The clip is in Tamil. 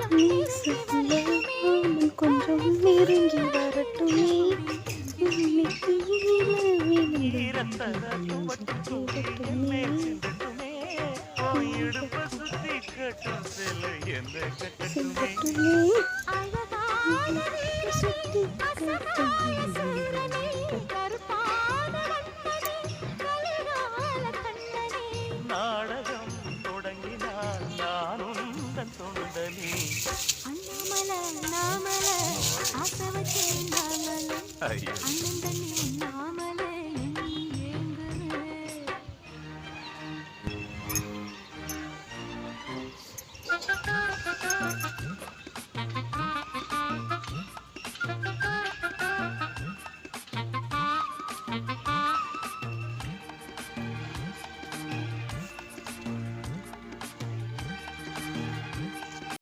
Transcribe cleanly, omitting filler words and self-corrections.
நீ சொல்ல நானும் கொஞ்சம் நெருங்கி வரட்டுமே இன்னைக்கு விழுந்து செல்லட்டுமே சுத்தி நாடகம் தொடங்கினால் நானும் தொண்டனே அண்ணாமலை ஆசை வச்சேன் நாமலை ஐயோ அண்ணன் தண்ணி